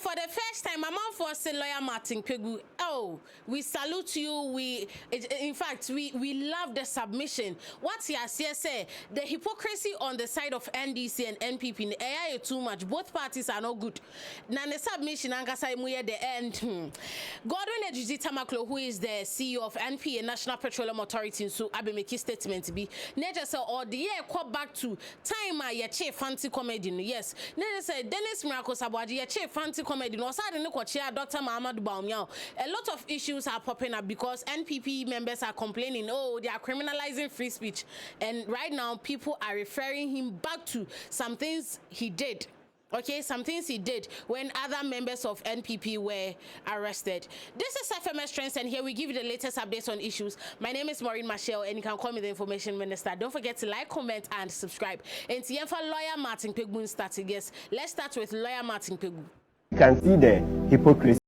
for the first time, I'm on for lawyer Martin Kpebu. Oh, we salute you. In fact, we love the submission. What he has here say, the hypocrisy on the side of NDC and NPP, AI too much. Both parties are not good. Now the submission, Angasa Muye the end. Godwin Ejiji Tamaklo, who is the CEO of NPA, National Petroleum Authority, so I be making statement be. Neja say, or the year call back to time ya che fancy comedy. Yes. Neja say, Dennis Miracle Sabwaji, ya che fancy comedy. No, suddenly Dr. Mahama Dubaumyao. A lot of issues are popping up because NPP members are complaining, oh, they are criminalizing free speech. And right now, people are referring him back to some things he did. Okay, some things he did when other members of NPP were arrested. This is FMS Trends, and here we give you the latest updates on issues. My name is Maureen Michelle, and you can call me the Information Minister. Don't forget to like, comment, and subscribe. And for lawyer Martin Kpebu starting. Yes, let's start with lawyer Martin Kpebu. You can see the hypocrisy.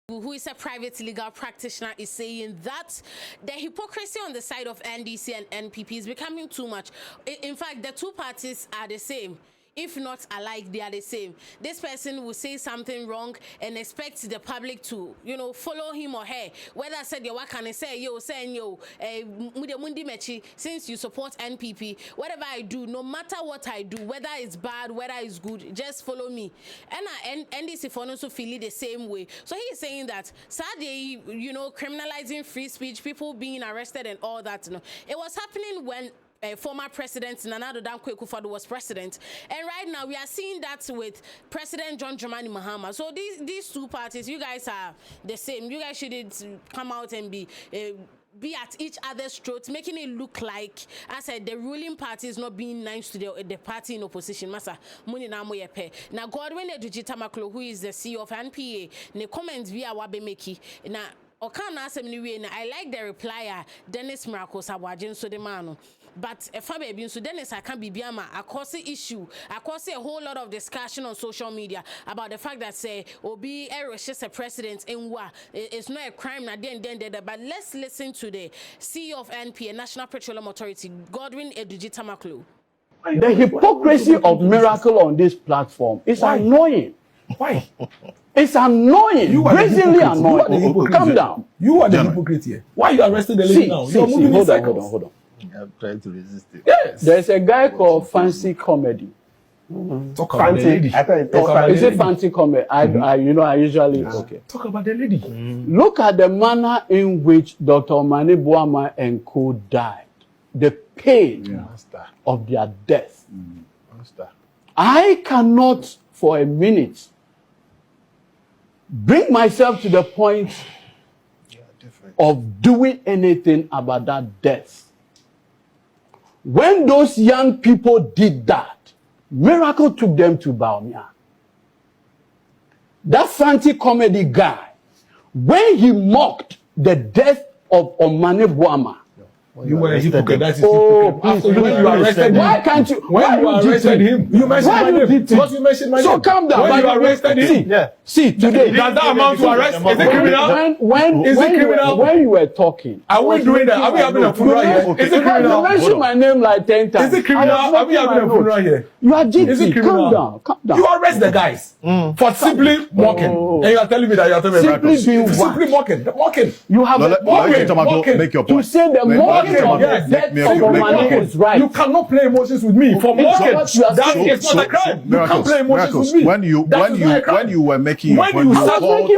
Who is a private legal practitioner, is saying that the hypocrisy on the side of NDC and NPP is becoming too much. In fact, the two parties are the same. If not alike, they are the same. This person will say something wrong and expect the public to, follow him or her. Whether I said, what can I say? Since you support NPP, whatever I do, no matter what I do, whether it's bad, whether it's good, just follow me. And NDC for also feel it the same way. So he is saying that sadly, criminalizing free speech, people being arrested and all that. It was happening when former president Nana Addo Dankwa Akufo-Addo was president, and right now we are seeing that with President John Dramani Mahama. So these two parties, you guys are the same. You guys shouldn't come out and be at each other's throats, making it look like, I said, the ruling party is not being nice to the party in opposition. Masa muni na mo yepe. Now Godwin Ejiji Tamaklo, who is the CEO of NPA, ne comments via wabe meki na. I like the reply Dennis Miracle Sabwaji so the man. But if I be so Dennis, I can't be biama. I cause the issue. I cause a whole lot of discussion on social media about the fact that say Obi is just a president in war. It's not a crime. But let's listen to the CEO of NPA, National Petroleum Authority, Godwin Ejiji Tamaklo. The hypocrisy of Miracle on this platform is annoying. Why? It's annoying. You are brazenly annoying. Calm down. You are the hypocrite here. Why you arrested the lady now? You're moving hold on. I'm trying to resist it. Yes. There's a guy called Fancy Comedy. Talk about the lady. Is it fancy comment? I usually okay. Talk about the lady. Look at the manner in which Dr. Omane Boamah and co died. The pain of their death. I cannot for a minute bring myself to the point of doing anything about that death. When those young people did that, Miracle took them to Bawumia. That fancy comedy guy, when he mocked the death of Omane Boamah, you were a hypocrite. That is hypocrite. When you arrested him. Why can't you? When you arrested him, you mentioned my name. Because you mentioned my name. So calm down. When you arrested him. See, today. Does that amount to arrest? Is it criminal? When you were talking. Are we doing that? Are we having a funeral here? Is it criminal? You mentioned my name like 10 times. Is it criminal? Are we having a funeral here? You are GT. Is it criminal? Calm down. You arrest the guys for simply mocking. And you are telling me that you are telling me simply mocking. You have mocking. Make your point. To say the mocking of the death of Omane is right. You cannot play emotions with me for mocking. That is not a crime. You can't play emotions with me. When you were making your point, when you started on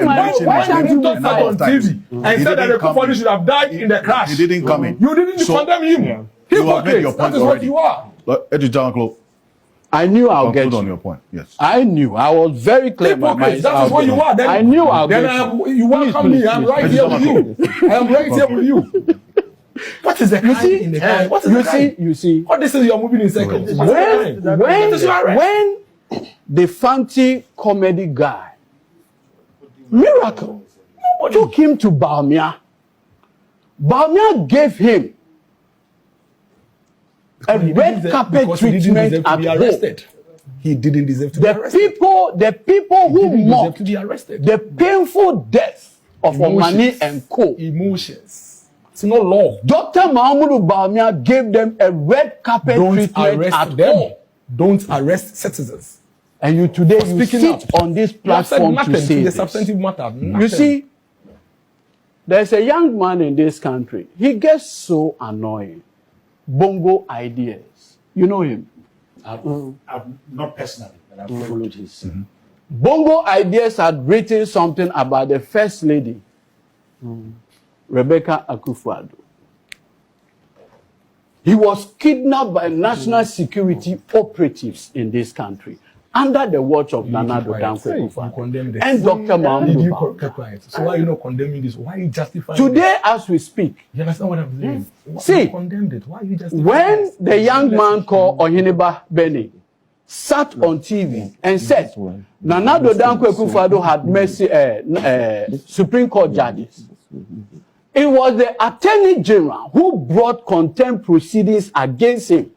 TV and said that the Kpebu should have died in the crash, he didn't come in. You didn't condemn him. You have made your point already. That is what you are. I knew I'll get you. On your point. Yes. I knew. I was very clear. That is what you are. Then, I knew I'll get you. You welcome me. I'm right here with you. I am right here with you. What is the crime in the crime? What is the crime? You see. What this is, you're moving in circles. When the fancy comedy guy, Miracle, took him to Bawumia, Bawumia gave him a red carpet treatment at home. He didn't deserve to be arrested. The people who mocked to be arrested. the painful death of Omane and co. Emotions. It's not law. Dr. Mahama Bawumia gave them a red carpet treatment at home. Don't arrest citizens. And you today you sit on this platform to say the substantive matter. You see, there's a young man in this country. He gets so annoying. Bongo ideas. You know him? I've not personally, but I've followed his. Bongo ideas had written something about the First Lady, Rebecca Akufo-Addo. He was kidnapped by national security operatives in this country under the watch of Nana Addo Dankwa Akufo-Addo and Dr. Mahama Bawumia. So why are you not condemning this? Why are you justifying today as we speak? You understand what I'm saying? See, you condemned it. Why are you justifying when this? the young man called Oheneba Benny sat on TV and said Nana Addo Dankwa Akufo-Addo had mercy Supreme Court judges, it was the Attorney General who brought contempt proceedings against him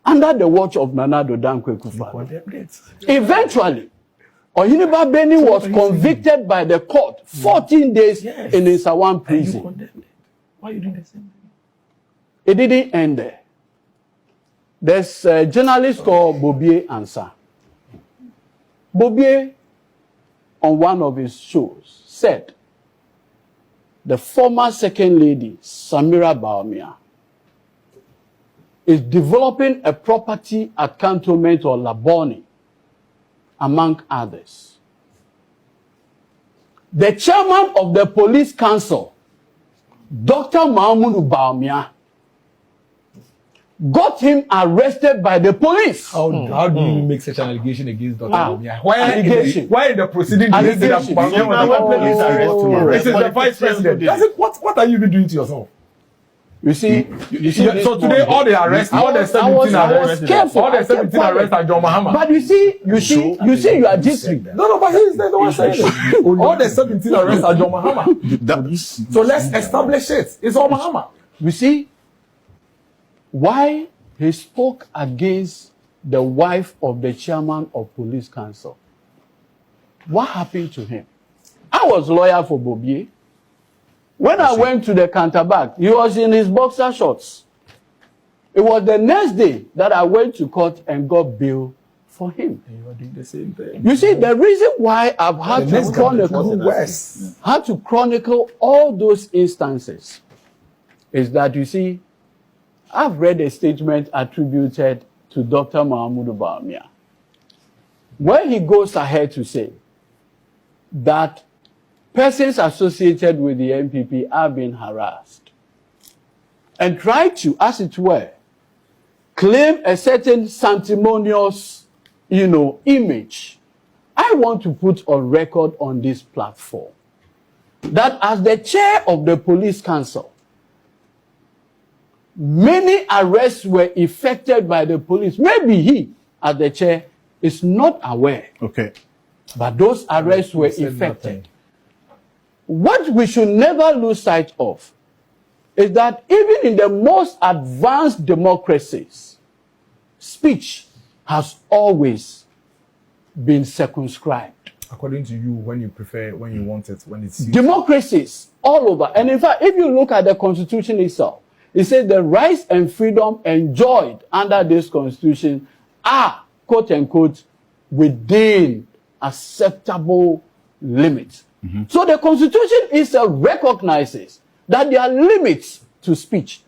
under the watch of Nana Addo Dankwa Akufo-Addo. Eventually, Oheneba Benny was convicted by the court 14 days in Nsawan prison. You condemned it. Why are you doing the same thing? It didn't end there. There's a journalist called Bobie Ansah. Bobie, on one of his shows, said the former Second Lady, Samira Bawumia, is developing a property at Cantonment or Labone, among others. The chairman of the police council, Dr. Mahama Bawumia, got him arrested by the police. How do you make such an allegation against Dr. Bawumia? Why in the proceeding allegation. This is the vice president. What are you even doing to yourself? You see, so today all the arrests, all the 17 arrests, all the 17 arrests are John Mahama. But you see, you are G3. No, but he's the one saying it. All the 17 arrests are John Mahama. So let's establish it. It's all Mahama. You see, why he spoke against the wife of the chairman of police council. What happened to him? I was lawyer for Bobie. When I went to the counterback, he was in his boxer shorts. It was the next day that I went to court and got bail for him. And you are doing the same thing. You see, the reason why I've had to chronicle all those instances is that, you see, I've read a statement attributed to to Dr. Mahama Bawumia, where he goes ahead to say that persons associated with the NPP are being harassed and try to, as it were, claim a certain sanctimonious, image. I want to put on record on this platform that as the chair of the police council, many arrests were effected by the police. Maybe he, as the chair, is not aware. Okay. But those arrests were effected. What we should never lose sight of is that even in the most advanced democracies, speech has always been circumscribed. According to you, when you want it, when it's democracies all over. And in fact, if you look at the Constitution itself, it says the rights and freedom enjoyed under this Constitution are, quote unquote, within acceptable limits. So the Constitution itself recognizes that there are limits to speech.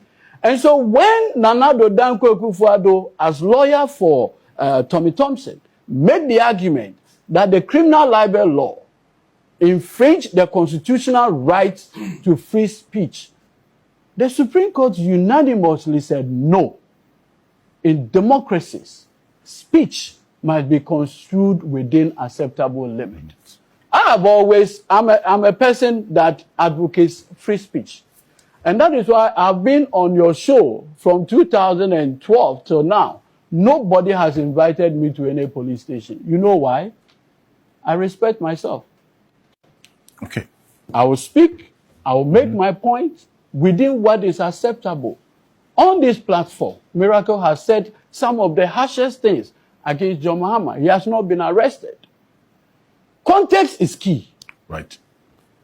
And so when Nana Dankwa Akufo-Addo, as lawyer for Tommy Thompson, made the argument that the criminal libel law infringed the constitutional right to free speech, the Supreme Court unanimously said no. In democracies, speech must be construed within acceptable limits. I'm a person that advocates free speech. And that is why I've been on your show from 2012 till now. Nobody has invited me to any police station. You know why? I respect myself. Okay. I will speak, I will make my point within what is acceptable. On this platform, Miracle has said some of the harshest things against John Mahama. He has not been arrested. Context is key. Right.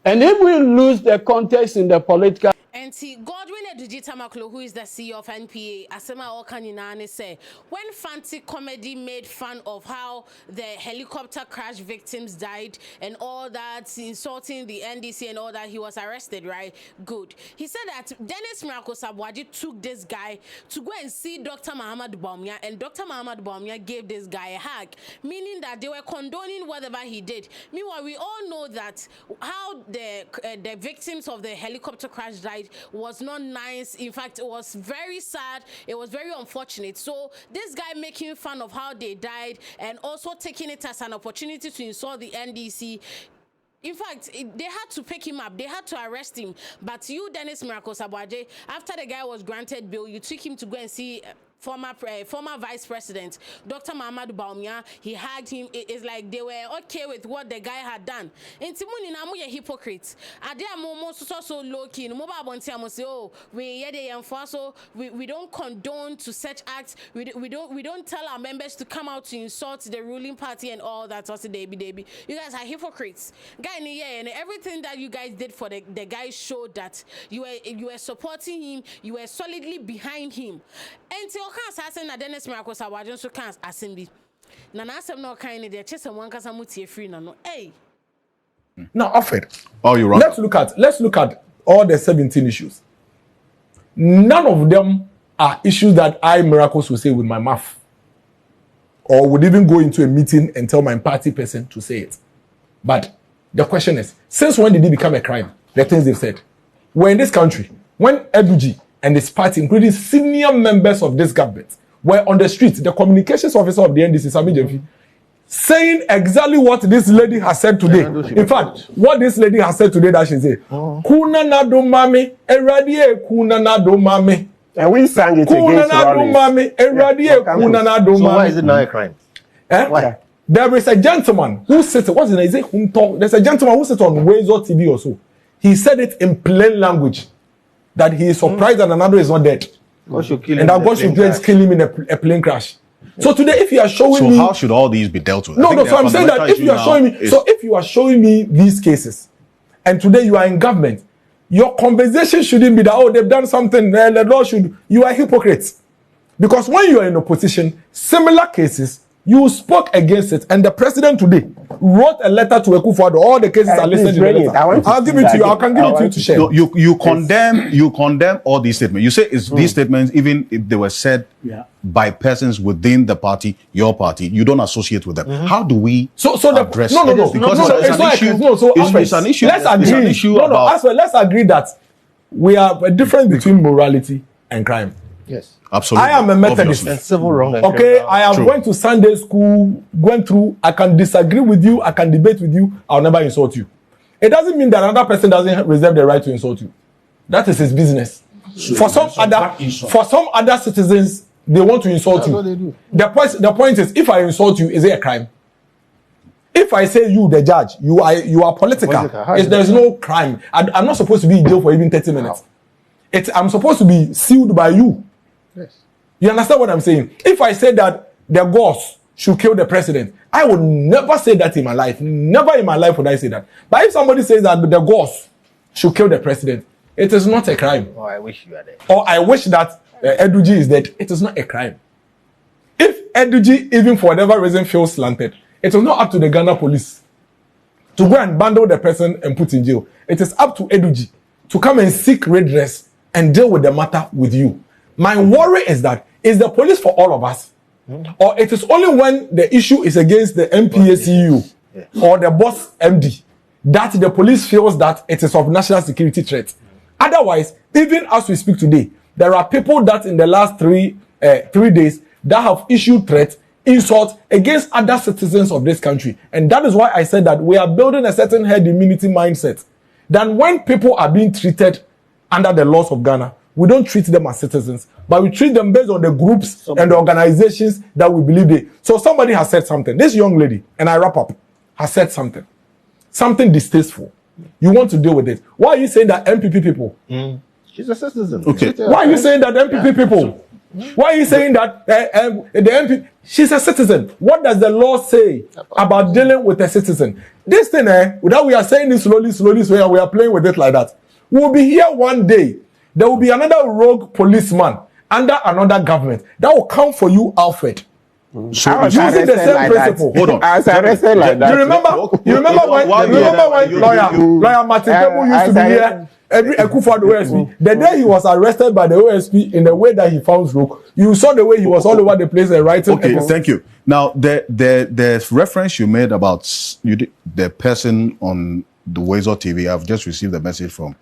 And if we lose the context in the political... And see, Godwin Edugitamaklo, who is the CEO of NPA, Asema Okaninane say, when Fancy Comedy made fun of how the helicopter crash victims died and all that, insulting the NDC and all that, he was arrested, right? Good. He said that Dennis Miracle Sabwaji took this guy to go and see Dr. Mahama Bawumia, and Dr. Mahama Bawumia gave this guy a hug, meaning that they were condoning whatever he did. Meanwhile, we all know that how the victims of the helicopter crash died was not nice. In fact, it was very sad. It was very unfortunate. So this guy making fun of how they died and also taking it as an opportunity to insult the NDC. In fact, they had to pick him up. They had to arrest him. But you, Dennis Miracle Sabwaje, after the guy was granted bail, you took him to go and see former vice president Dr. Mahama Bawumia. He hugged him. It's like they were okay with what the guy had done. And Timuni na mu ye hypocrites. Ade amomo so low key. No mobile bonti amo say, oh, we don't condone to such acts. We don't tell our members to come out to insult the ruling party and all that. Also, they be. You guys are hypocrites. Guy in the year, and everything that you guys did for the guy showed that you were supporting him. You were solidly behind him. And so can't say na Dennis Miracle Sabwaje so can't assembly. Na asem no kind there chese one kasa mutie free na no. Hey. Now, Alfred. Oh, you're wrong. Let's look at all the 17 issues. None of them are issues that I, Miracles, will say with my mouth, or would even go into a meeting and tell my party person to say it. But the question is, since when did it become a crime? The things they've said. We're in this country, when Eduji and his party, including senior members of this government, were on the street, the communications officer of the NDC, Sami Jemfi, saying exactly what this lady has said today. In fact, what this lady has said today, that she said, Kuna na do mami, eradie kuna na do mami. And we sang it against Mami, eradie kuna na do mami. So why is it not a crime? Why? There is a gentleman who sits, what's his name? There's a gentleman who sits on Wazo TV or so. He said it in plain language that he is surprised that another is not dead. And that God should just kill him in a plane crash. So today, if you are showing me... So how should all these be dealt with? No, so I'm saying that if you are showing me... So if you are showing me these cases, and today you are in government, your conversation shouldn't be that, oh, they've done something, the law should... You are hypocrites. Because when you are in opposition, similar cases You spoke against it, and the president today wrote a letter to Akufo-Addo. All the cases are listed in the letter. I'll give it to you. I can give it to you to share. No, you condemn all these statements. You say these statements, even if they were said by persons within the party, your party, you don't associate with them. How do we address no, because it's an issue. Let's agree. Let's agree that we have a difference between morality and crime. Yes. Absolutely. I am a Methodist. And civil wrong. Okay, I have went to Sunday school, went through. I can disagree with you. I can debate with you. I'll never insult you. It doesn't mean that another person doesn't reserve the right to insult you. That is his business. So for some other citizens, they want to insult you. They do. The point is, if I insult you, is it a crime? If I say you, the judge, you are political. There's no crime. I'm not supposed to be in jail for even 30 minutes. I'm supposed to be sealed by you. Yes. You understand what I'm saying? If I say that the Gauls should kill the president, I would never say that in my life. Never in my life would I say that. But if somebody says that the Gauls should kill the president, it is not a crime. Oh, I wish you are there. Or I wish that Eduji is dead. It is not a crime. If Eduji, even for whatever reason, feels slanted, it is not up to the Ghana police to go and bundle the person and put in jail. It is up to Eduji to come and seek redress and deal with the matter with you. My worry is that, is the police for all of us? Or it is only when the issue is against the MPACU or the boss MD that the police feels that it is of national security threat. Otherwise, even as we speak today, there are people that in the last 3 days that have issued threats, insults against other citizens of this country. And that is why I said that we are building a certain herd immunity mindset. That when people are being treated under the laws of Ghana, we don't treat them as citizens, but we treat them based on the groups and the organizations that we believe they. So somebody has said something. This young lady, and I wrap up, has said something distasteful. You want to deal with it. Why are you saying that NPP people? She's a citizen. Okay. Why are you saying that NPP people? Why are you saying that the NPP? She's a citizen. What does the law say about dealing with a citizen? This thing, that we are saying it slowly, and we are playing with it like that. We'll be here one day. There will be another rogue policeman under another government that will come for you, Alfred. So using the same principle. Hold on. I was arrested like that. You remember when lawyer Martin Kpebu used to be here every Akufo-Addo OSP. The day he was arrested by the OSP in the way that he found rogue, you saw the way he was all over the place and writing. Okay, thank you. Now the reference you made about the person on the Wezo TV, I've just received a message from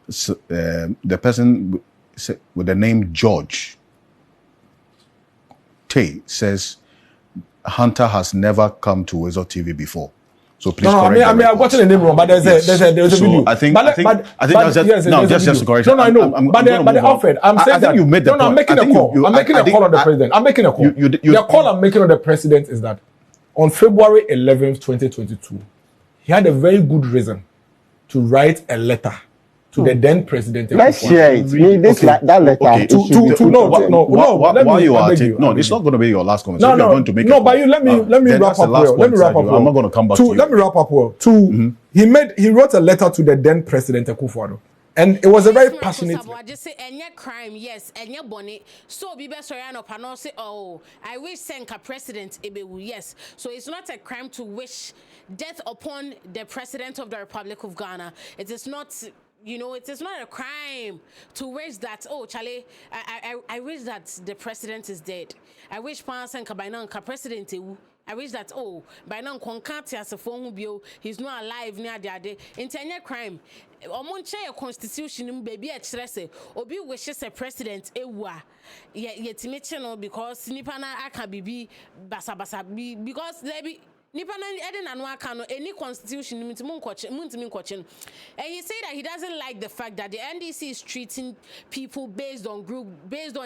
the person with the name George Tay says Hunter has never come to Wezo TV before. So please correct. I mean, I've gotten the name wrong, but there's a video. I think that's just a correction. No, I know. But Alfred, I'm saying that you made the point. I'm making a call. I'm making a call on the president. I'm making a call. The call I'm making on the president is that on February 11th, 2022, he had a very good reason to write a letter to the then president. Let's share it. That letter. Okay. Why you are taking? No, it's not going to be your last conversation. You're going to make but let me wrap up well. Let me wrap up well. I'm not going to come back to you. Let me wrap up well. He wrote a letter to the then president Akufo-Addo. And it was a very passionate. I just say any crime, yes, any bonnet. So be best sorry no panel say, oh, I wish Senka president Kpebu, yes. So it's not a crime to wish death upon the president of the Republic of Ghana. It is not. It is not a crime to wish that, oh, Charlie, I wish that the president is dead. I wish Pansenka by now president. I wish that, oh, by now Konkati as a phone bill, he's not alive near the other. Internet crime. Omonche a constitution baby at Tresse, Obi wishes a president ewa. Yet because Nipana aka bibi basa because there be Nipa na eden anwa any constitution and he said that he doesn't like the fact that the NDC is treating people based on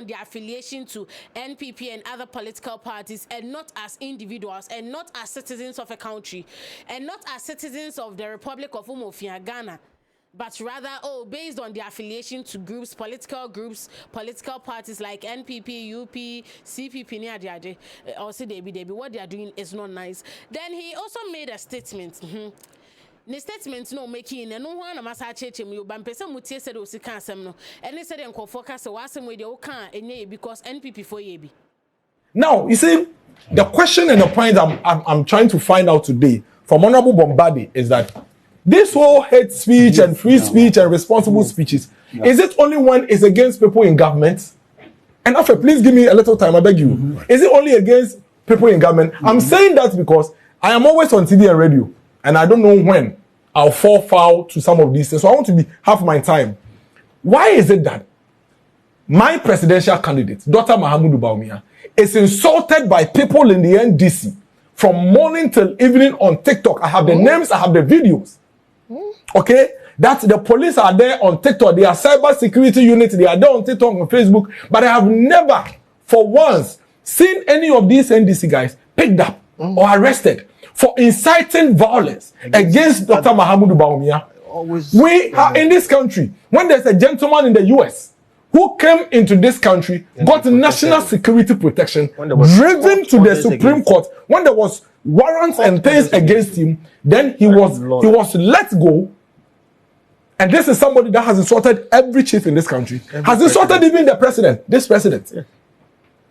their affiliation to NPP and other political parties and not as individuals and not as citizens of a country and not as citizens of the Republic of Ghana. But rather, based on their affiliation to political parties like NPP, UP, CPP, or CDB, what they are doing is not nice. Then he also made a statement. The statement no making and no one must have checked you, but person would say said was cancer no, and they said in focus was some way they can because NPP for yebi. Now, you see, the question and the point I'm trying to find out today from Honorable Bombardier is that this whole hate speech and free speech and responsible speeches, is it only when it's against people in government? And after, please give me a little time, I beg you. Is it only against people in government? I'm saying that because I am always on TV and radio, and I don't know when I'll fall foul to some of these things. So I want to have my time. Why is it that my presidential candidate, Dr. Mahama, is insulted by people in the NDC from morning till evening on TikTok? I have the names, I have the videos. Okay? That the police are there on TikTok. They are cyber security units. They are there on TikTok and Facebook. But I have never, for once, seen any of these NDC guys picked up or arrested for inciting violence against Dr. Mahama Bawumia. We are in this country. When there's a gentleman in the US who came into this country, got national security protection, driven to the Supreme Court, when there was warrants and things against him, then he was let go. And this is somebody that has insulted every chief in this country, has insulted even the president, this president. Yeah.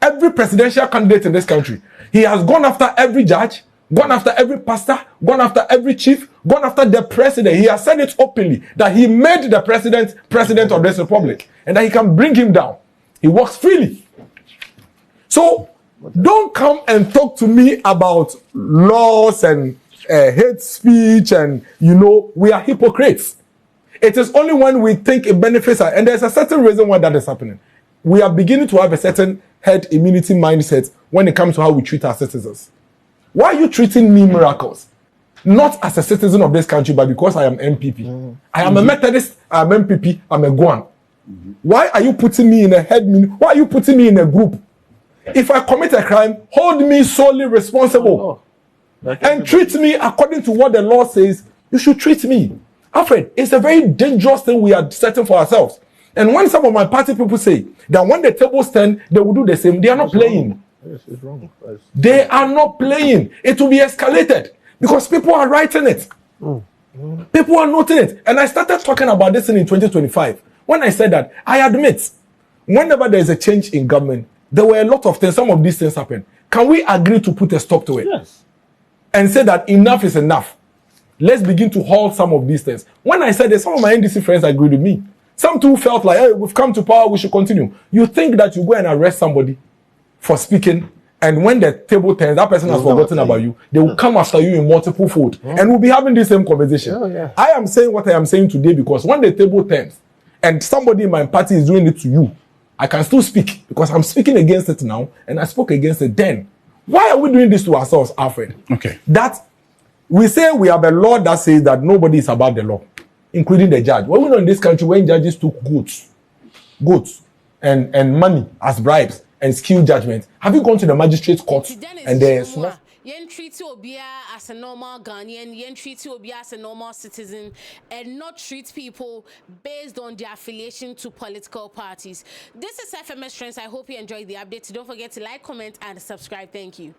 Every presidential candidate in this country. He has gone after every judge, gone after every pastor, gone after every chief, gone after the president. He has said it openly that he made the president of this republic and that he can bring him down. He walks freely. So don't come and talk to me about laws and hate speech and, we are hypocrites. It is only when we think it benefits us, and there's a certain reason why that is happening. We are beginning to have a certain herd immunity mindset when it comes to how we treat our citizens. Why are you treating me, Miracles? Not as a citizen of this country, but because I am NPP. I am a Methodist, I am NPP, I'm a Guan. Why are you putting me in a herd? Why are you putting me in a group? If I commit a crime, hold me solely responsible. And treat me according to what the law says you should treat me. Alfred, it's a very dangerous thing we are setting for ourselves. And when some of my party people say that when the tables turn, they will do the same, they are not playing. Yes, it's wrong. They are not playing. It will be escalated because people are writing it. People are noting it. And I started talking about this in 2025. When I said that, I admit, whenever there is a change in government, there were a lot of things, some of these things happen. Can we agree to put a stop to it? Yes. And say that enough is enough? Let's begin to halt some of these things. When I said that, some of my NDC friends agreed with me. Some too felt like, hey, we've come to power, we should continue. You think that you go and arrest somebody for speaking, and when the table turns, that person has forgotten about you, they will come after you in multiple fold, and we'll be having the same conversation. I am saying what I am saying today because when the table turns, and somebody in my party is doing it to you, I can still speak because I'm speaking against it now, and I spoke against it then. Why are we doing this to ourselves, Alfred? Okay. That we say we have a law that says that nobody is above the law, including the judge. When we know in this country, when judges took goods and money as bribes and skilled judgment, have you gone to the magistrate court and there's no... Yen treat Obia as a normal Ghanaian, yen treat Obia as a normal citizen, and not treat people based on their affiliation to political parties. This is FMS Trends. I hope you enjoyed the update. Don't forget to like, comment, and subscribe. Thank you.